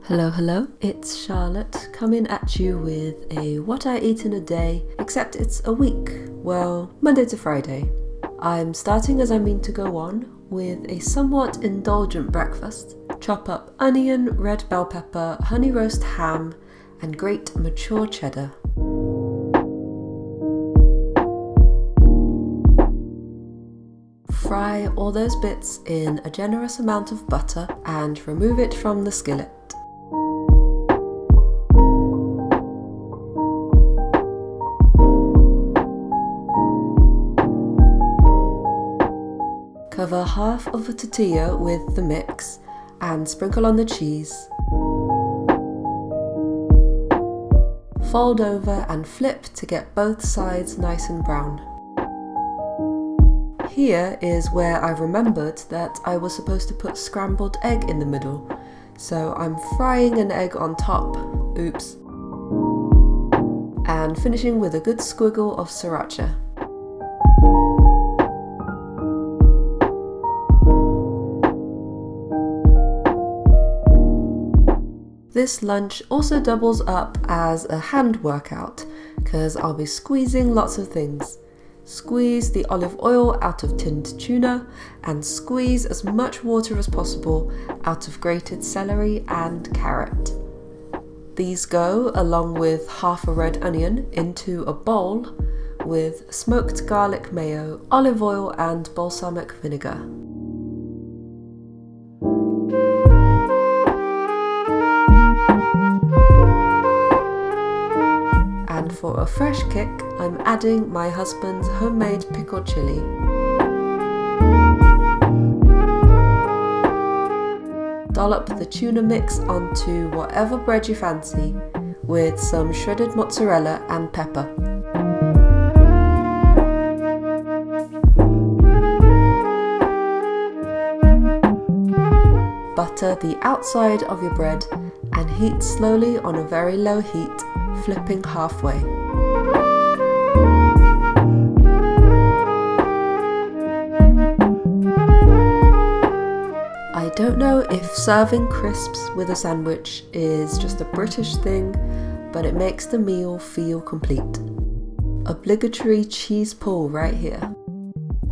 Hello, it's Charlotte coming at you with a what I eat in a day, except it's a week, well, Monday to Friday. I'm starting as I mean to go on with a somewhat indulgent breakfast. Chop up onion, red bell pepper, honey roast ham, and grate mature cheddar. Fry all those bits in a generous amount of butter and remove it from the skillet. Cover half of a tortilla with the mix and sprinkle on the cheese. Fold over and flip to get both sides nice and brown. Here is where I remembered that I was supposed to put scrambled egg in the middle, so I'm frying an egg on top, oops, and finishing with a good squiggle of sriracha. This lunch also doubles up as a hand workout, because I'll be squeezing lots of things. Squeeze the olive oil out of tinned tuna and squeeze as much water as possible out of grated celery and carrot. These go along with half a red onion into a bowl with smoked garlic mayo, olive oil and balsamic vinegar. And for a fresh kick, I'm adding my husband's homemade pickled chili. Dollop the tuna mix onto whatever bread you fancy with some shredded mozzarella and pepper. Butter the outside of your bread and heat slowly on a very low heat, flipping halfway. I don't know if serving crisps with a sandwich is just a British thing, but it makes the meal feel complete. Obligatory cheese pull right here.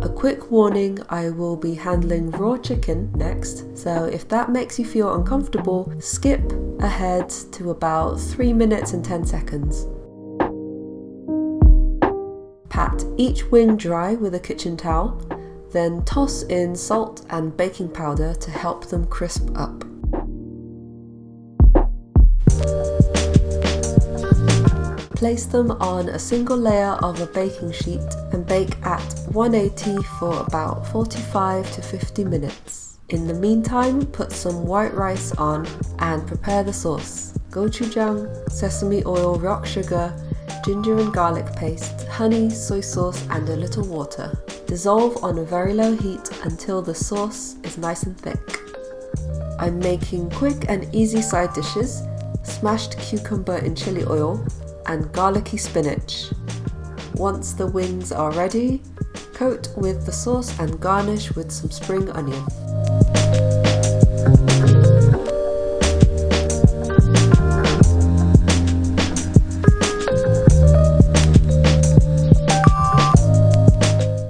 A quick warning, I will be handling raw chicken next, so if that makes you feel uncomfortable, skip ahead to about 3 minutes and 10 seconds. Pat each wing dry with a kitchen towel, then toss in salt and baking powder to help them crisp up. Place them on a single layer of a baking sheet and bake at 180 for about 45 to 50 minutes. In the meantime, put some white rice on and prepare the sauce. Gochujang, sesame oil, rock sugar, ginger and garlic paste, honey, soy sauce and a little water. Dissolve on a very low heat until the sauce is nice and thick. I'm making quick and easy side dishes, smashed cucumber in chili oil, and garlicky spinach. Once the wings are ready, coat with the sauce and garnish with some spring onion.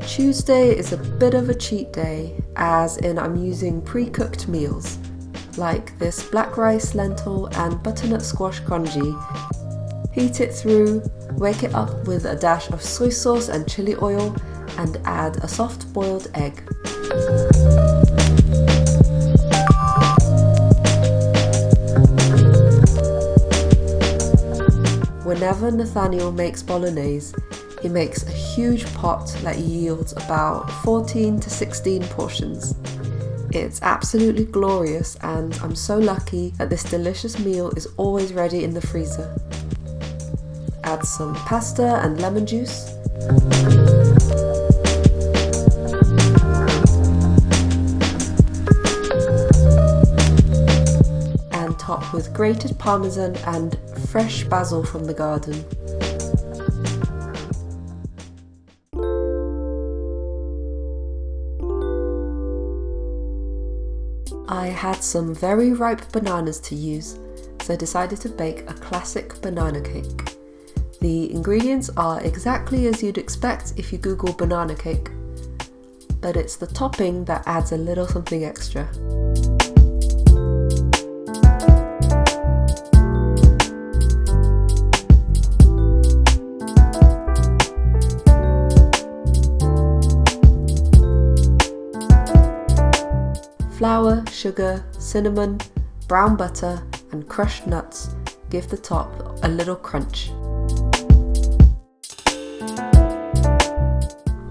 Tuesday is a bit of a cheat day, as in I'm using pre-cooked meals, like this black rice, lentil and butternut squash congee. Heat it through, wake it up with a dash of soy sauce and chili oil, and add a soft boiled egg. Whenever Nathaniel makes bolognese, he makes a huge pot that yields about 14 to 16 portions. It's absolutely glorious, and I'm so lucky that this delicious meal is always ready in the freezer. Add some pasta and lemon juice. And top with grated parmesan and fresh basil from the garden. I had some very ripe bananas to use, so decided to bake a classic banana cake. The ingredients are exactly as you'd expect if you Google banana cake, but it's the topping that adds a little something extra. Flour, sugar, cinnamon, brown butter, and crushed nuts give the top a little crunch.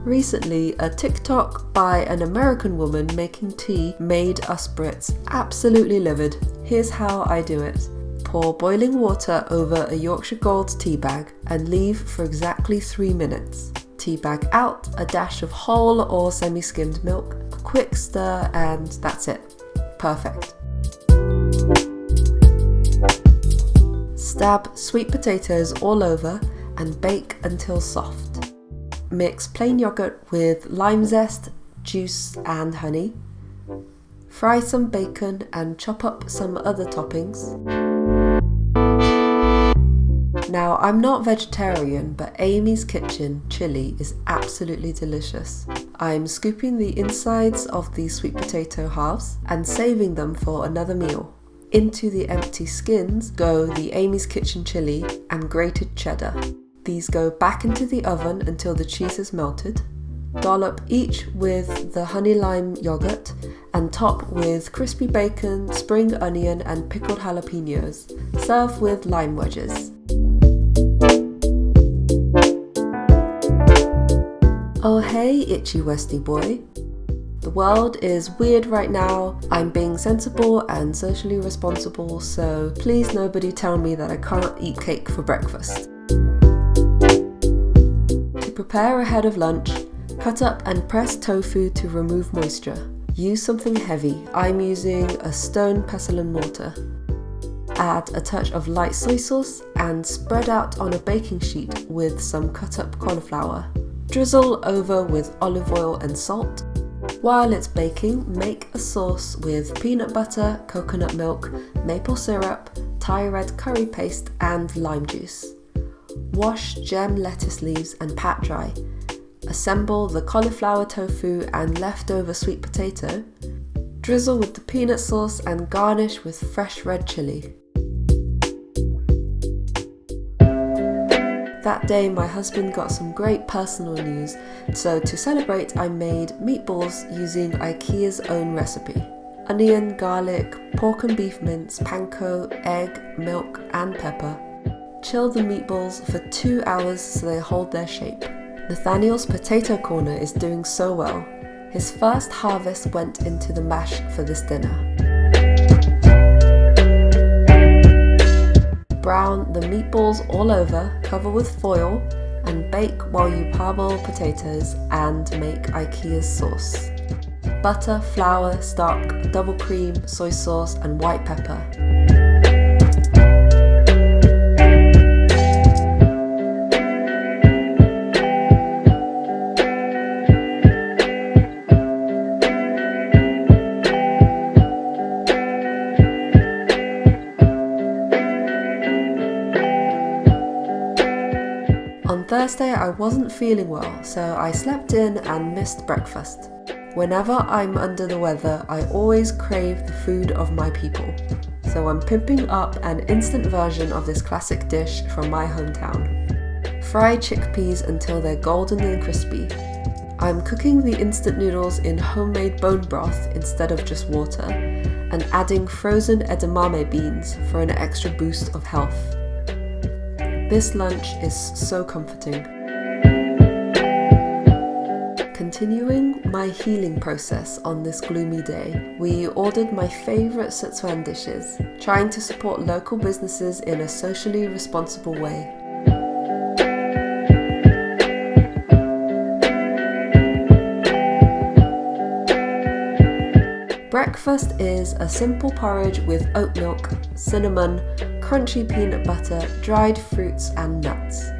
Recently, a TikTok by an American woman making tea made us Brits absolutely livid. Here's how I do it. Pour boiling water over a Yorkshire Gold tea bag and leave for exactly 3 minutes. Tea bag out, a dash of whole or semi-skimmed milk, a quick stir, and that's it. Perfect. Stab sweet potatoes all over and bake until soft. Mix plain yogurt with lime zest, juice and honey. Fry some bacon and chop up some other toppings. Now, I'm not vegetarian, but Amy's Kitchen chili is absolutely delicious. I'm scooping the insides of the sweet potato halves and saving them for another meal. Into the empty skins go the Amy's Kitchen chili and grated cheddar. These go back into the oven until the cheese is melted. Dollop each with the honey lime yogurt and top with crispy bacon, spring onion and pickled jalapenos. Serve with lime wedges. Oh hey, itchy Westie boy. The world is weird right now. I'm being sensible and socially responsible, so please nobody tell me that I can't eat cake for breakfast. To prepare ahead of lunch, cut up and press tofu to remove moisture. Use something heavy. I'm using a stone pestle and mortar. Add a touch of light soy sauce and spread out on a baking sheet with some cut up cauliflower. Drizzle over with olive oil and salt. While it's baking, make a sauce with peanut butter, coconut milk, maple syrup, Thai red curry paste and lime juice. Wash gem lettuce leaves and pat dry. Assemble the cauliflower tofu and leftover sweet potato. Drizzle with the peanut sauce and garnish with fresh red chilli. That day my husband got some great personal news, so to celebrate I made meatballs using IKEA's own recipe. Onion, garlic, pork and beef mince, panko, egg, milk and pepper. Chill the meatballs for 2 hours so they hold their shape. Nathaniel's potato corner is doing so well. His first harvest went into the mash for this dinner. Brown the meatballs all over, cover with foil, and bake while you parboil potatoes and make IKEA's sauce. Butter, flour, stock, double cream, soy sauce, and white pepper. On Thursday I wasn't feeling well, so I slept in and missed breakfast. Whenever I'm under the weather, I always crave the food of my people. So I'm pimping up an instant version of this classic dish from my hometown. Fry chickpeas until they're golden and crispy. I'm cooking the instant noodles in homemade bone broth instead of just water, and adding frozen edamame beans for an extra boost of health. This lunch is so comforting. Continuing my healing process on this gloomy day, we ordered my favourite Sichuan dishes, trying to support local businesses in a socially responsible way. Breakfast is a simple porridge with oat milk, cinnamon, crunchy peanut butter, dried fruits and nuts.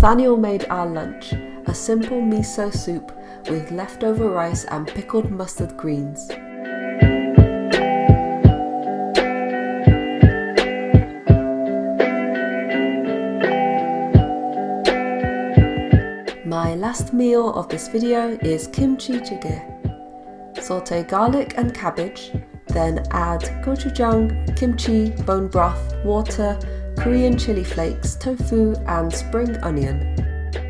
Nathaniel made our lunch, a simple miso soup with leftover rice and pickled mustard greens. My last meal of this video is kimchi jigae. Saute garlic and cabbage, then add gochujang, kimchi, bone broth, water, Korean chili flakes, tofu and spring onion.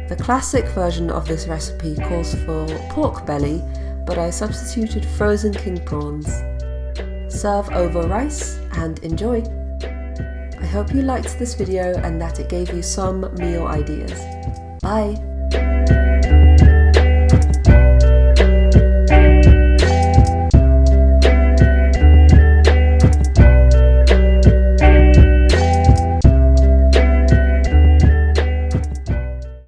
The classic version of this recipe calls for pork belly, but I substituted frozen king prawns. Serve over rice and enjoy! I hope you liked this video and that it gave you some meal ideas. Bye!